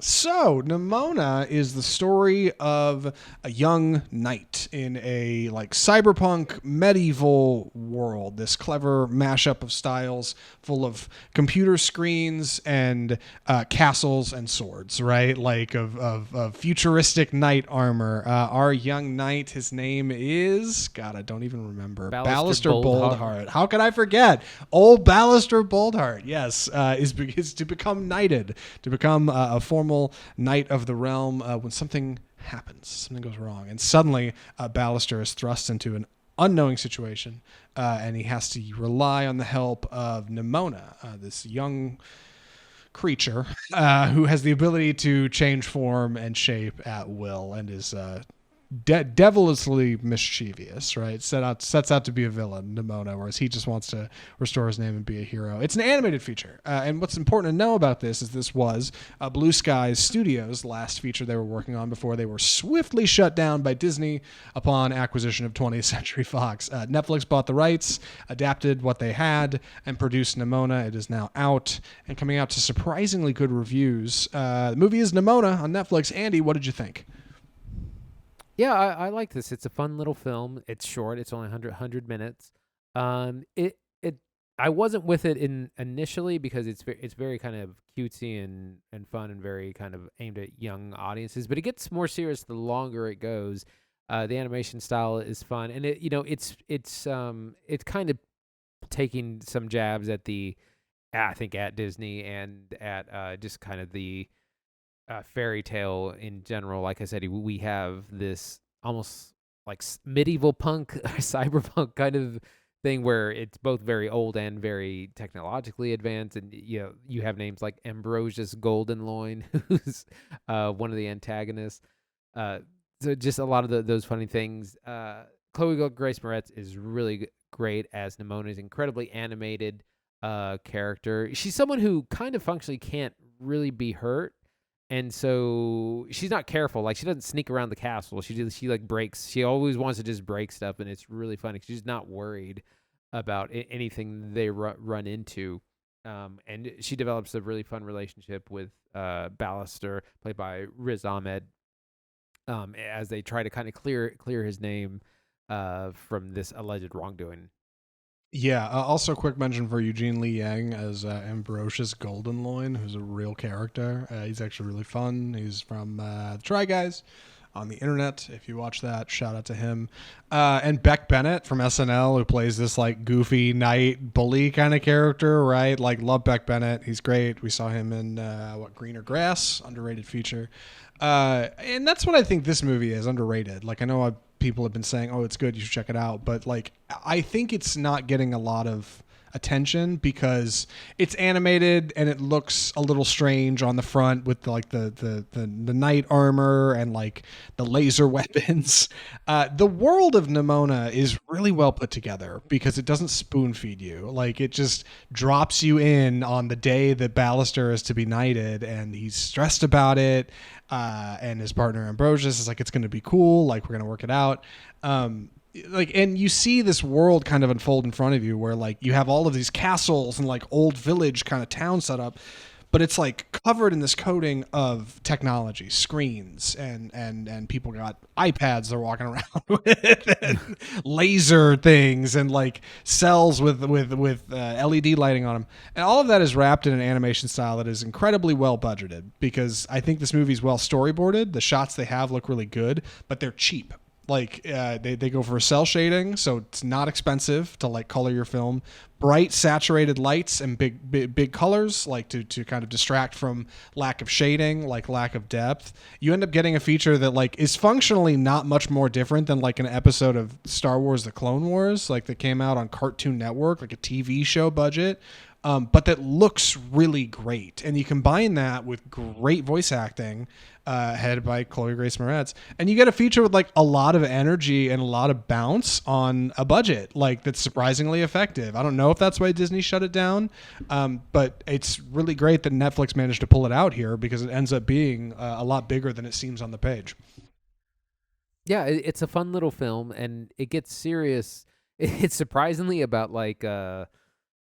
So, Nimona is the story of a young knight in a like cyberpunk medieval world. This clever mashup of styles, full of computer screens and castles and swords, right? Like of futuristic knight armor. Our young knight, his name is God. I don't even remember. Ballister Ballister Boldheart. Boldheart. How could I forget? Old Ballister Boldheart. Yes, is to become knighted, to become a formal knight of the realm when something goes wrong, and suddenly Ballister is thrust into an unknowing situation, and he has to rely on the help of Nimona, this young creature who has the ability to change form and shape at will, and is devilishly mischievous, right? Sets out to be a villain, Nimona, whereas he just wants to restore his name and be a hero. It's an animated feature, and what's important to know about this is this was Blue Sky's Studios' last feature they were working on before they were swiftly shut down by Disney upon acquisition of 20th Century Fox. Netflix bought the rights, adapted what they had, and produced Nimona. It is now out and coming out to surprisingly good reviews. The movie is Nimona on Netflix. Andy, what did you think? Yeah, I like this. It's a fun little film. It's short. It's only 100 minutes. It I wasn't with it in initially because it's very kind of cutesy and fun and very kind of aimed at young audiences. But it gets more serious the longer it goes. The animation style is fun, and it's kind of taking some jabs at I think at Disney and at just kind of the fairy tale in general. Like I said, we have this almost like medieval punk, cyberpunk kind of thing where it's both very old and very technologically advanced. And you have names like Ambrosius Golden Loin, who's one of the antagonists. Uh, so just a lot of those funny things. Chloe Grace Moretz is really great as Nimona. Is incredibly animated character. She's someone who kind of functionally can't really be hurt, and so she's not careful. Like she doesn't sneak around the castle. She like breaks. She always wants to just break stuff, and it's really funny. She's not worried about anything they run into. And she develops a really fun relationship with Ballister, played by Riz Ahmed, as they try to kind of clear his name from this alleged wrongdoing. Yeah. Also, quick mention for Eugene Lee Yang as Ambrosius Goldenloin, who's a real character. He's actually really fun. He's from the Try Guys on the internet. If you watch that, shout out to him. And Beck Bennett from SNL, who plays this like goofy knight bully kind of character, right? Like, love Beck Bennett. He's great. We saw him in Greener Grass, underrated feature. And that's what I think this movie is, underrated. Like, I know people have been saying, "Oh, it's good, you should check it out," but like, I think it's not getting a lot of attention because it's animated and it looks a little strange on the front with like the knight armor and like the laser weapons. The world of Nimona is really well put together because it doesn't spoon feed you. Like, it just drops you in on the day that Ballister is to be knighted, and he's stressed about it. And his partner Ambrosius is like, it's going to be cool. Like, we're going to work it out. Like, and you see this world kind of unfold in front of you where like you have all of these castles and like old village kind of town set up, but it's like covered in this coating of technology, screens, and people got iPads they're walking around with, and laser things, and like cells with LED lighting on them, and all of that is wrapped in an animation style that is incredibly well budgeted because I think this movie's well storyboarded. The shots they have look really good, but they're cheap. Like, they go for cell shading, so it's not expensive to like color your film. Bright saturated lights and big colors, like to kind of distract from lack of shading, like lack of depth. You end up getting a feature that like is functionally not much more different than like an episode of Star Wars: The Clone Wars, like that came out on Cartoon Network, like a TV show budget. But that looks really great. And you combine that with great voice acting, headed by Chloe Grace Moretz, and you get a feature with like a lot of energy and a lot of bounce on a budget, like that's surprisingly effective. I don't know if that's why Disney shut it down, but it's really great that Netflix managed to pull it out here because it ends up being a lot bigger than it seems on the page. Yeah, it's a fun little film, and it gets serious. It's surprisingly about like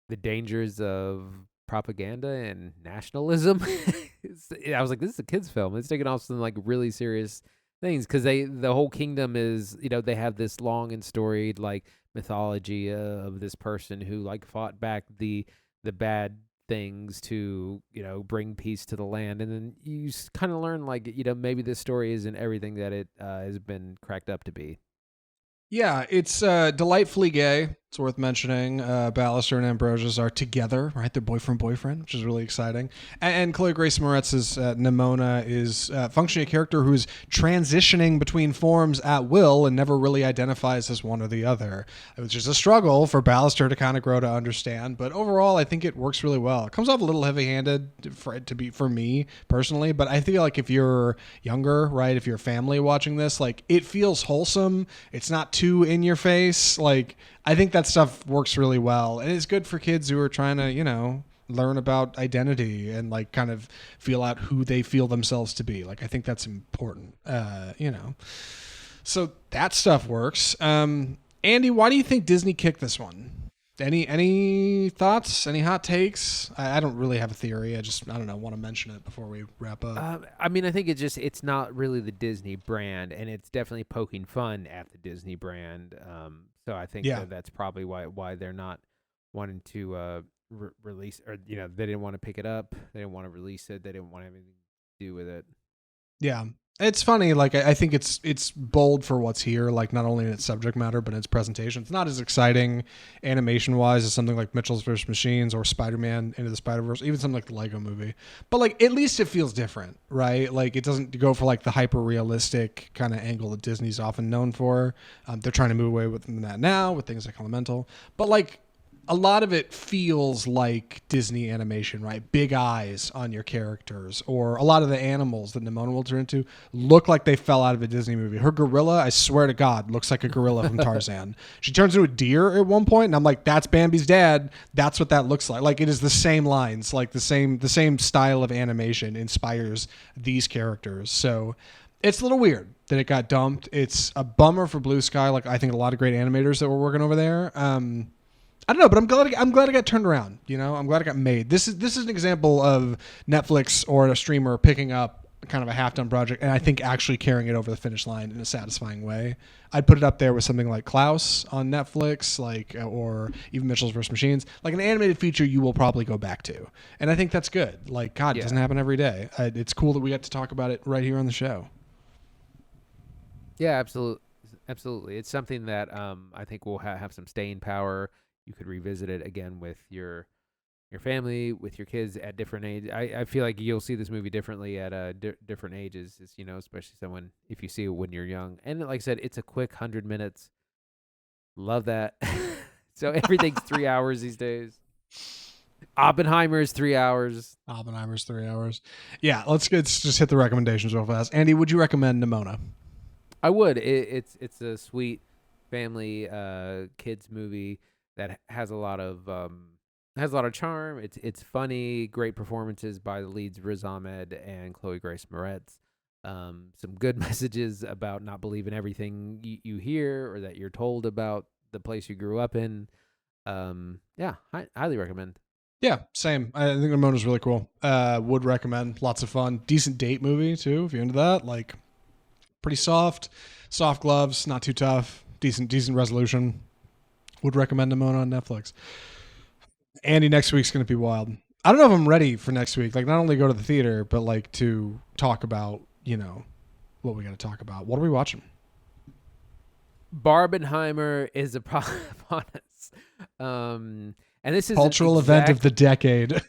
the dangers of propaganda and nationalism. I was like, this is a kids' film. It's taking off some like really serious things because the whole kingdom is, they have this long and storied like mythology of this person who like fought back the bad things to bring peace to the land, and then you kind of learn like maybe this story isn't everything that it has been cracked up to be. Yeah, it's delightfully gay. It's worth mentioning. Ballister and Ambrosius are together, right? They're boyfriend, which is really exciting. And Chloe Grace Moretz's Nimona is functioning a character who's transitioning between forms at will and never really identifies as one or the other, which is a struggle for Ballister to kind of grow to understand. But overall, I think it works really well. It comes off a little heavy-handed for me personally, but I feel like if you're younger, right, if you're a family watching this, like it feels wholesome. It's not too in your face. Like I think that stuff works really well, and it's good for kids who are trying to, learn about identity and like kind of feel out who they feel themselves to be. Like I think that's important. So that stuff works. Andy, why do you think Disney kicked this one? Any thoughts? Any hot takes? I don't really have a theory. I don't know, want to mention it before we wrap up. I mean, I think it's not really the Disney brand, and it's definitely poking fun at the Disney brand. So I think that's probably why they're not wanting to release, or they didn't want to pick it up. They didn't want to release it. They didn't want anything to do with it. Yeah. It's funny, like I think it's bold for what's here, like not only in its subject matter but in its presentation. It's not as exciting animation wise as something like Mitchell's vs. Machines or Spider-Man Into the Spider-Verse, even something like the Lego Movie. But like at least it feels different, right? Like it doesn't go for like the hyper realistic kind of angle that Disney's often known for. They're trying to move away from that now with things like Elemental. But like a lot of it feels like Disney animation, right? Big eyes on your characters, or a lot of the animals that Nimona will turn into look like they fell out of a Disney movie. Her gorilla, I swear to God, looks like a gorilla from Tarzan. She turns into a deer at one point, and I'm like, that's Bambi's dad. That's what that looks like. Like it is the same lines, like the same style of animation inspires these characters. So it's a little weird that it got dumped. It's a bummer for Blue Sky. Like I think a lot of great animators that were working over there. I don't know, but I'm glad it got turned around. I'm glad it got made. This is an example of Netflix or a streamer picking up kind of a half-done project and I think actually carrying it over the finish line in a satisfying way. I'd put it up there with something like Klaus on Netflix, like, or even Mitchell's vs. Machines, like an animated feature you will probably go back to. And I think that's good. Like, God, it doesn't happen every day. It's cool that we get to talk about it right here on the show. Yeah, absolutely. It's something that I think will have some staying power. You could revisit it again with your family, with your kids at different ages. I feel like you'll see this movie differently at different ages, especially if you see it when you're young. And like I said, it's a quick 100 minutes. Love that. So everything's 3 hours these days. Oppenheimer's 3 hours. Yeah, let's just hit the recommendations real fast. Andy, would you recommend Nimona? I would. It's a sweet family kids movie that has a lot of charm. It's funny, great performances by the leads Riz Ahmed and Chloe Grace Moretz. Some good messages about not believing everything you hear or that you're told about the place you grew up in. Yeah, I highly recommend. Yeah, same. I think Nimona's really cool. Would recommend. Lots of fun. Decent date movie too, if you're into that. Like pretty soft gloves, not too tough. Decent resolution. Would recommend Nimona on Netflix. Andy, next week's going to be wild. I don't know if I'm ready for next week. Like, not only go to the theater, but like to talk about, what we got to talk about. What are we watching? Barbenheimer is upon us. And this is cultural event of the decade.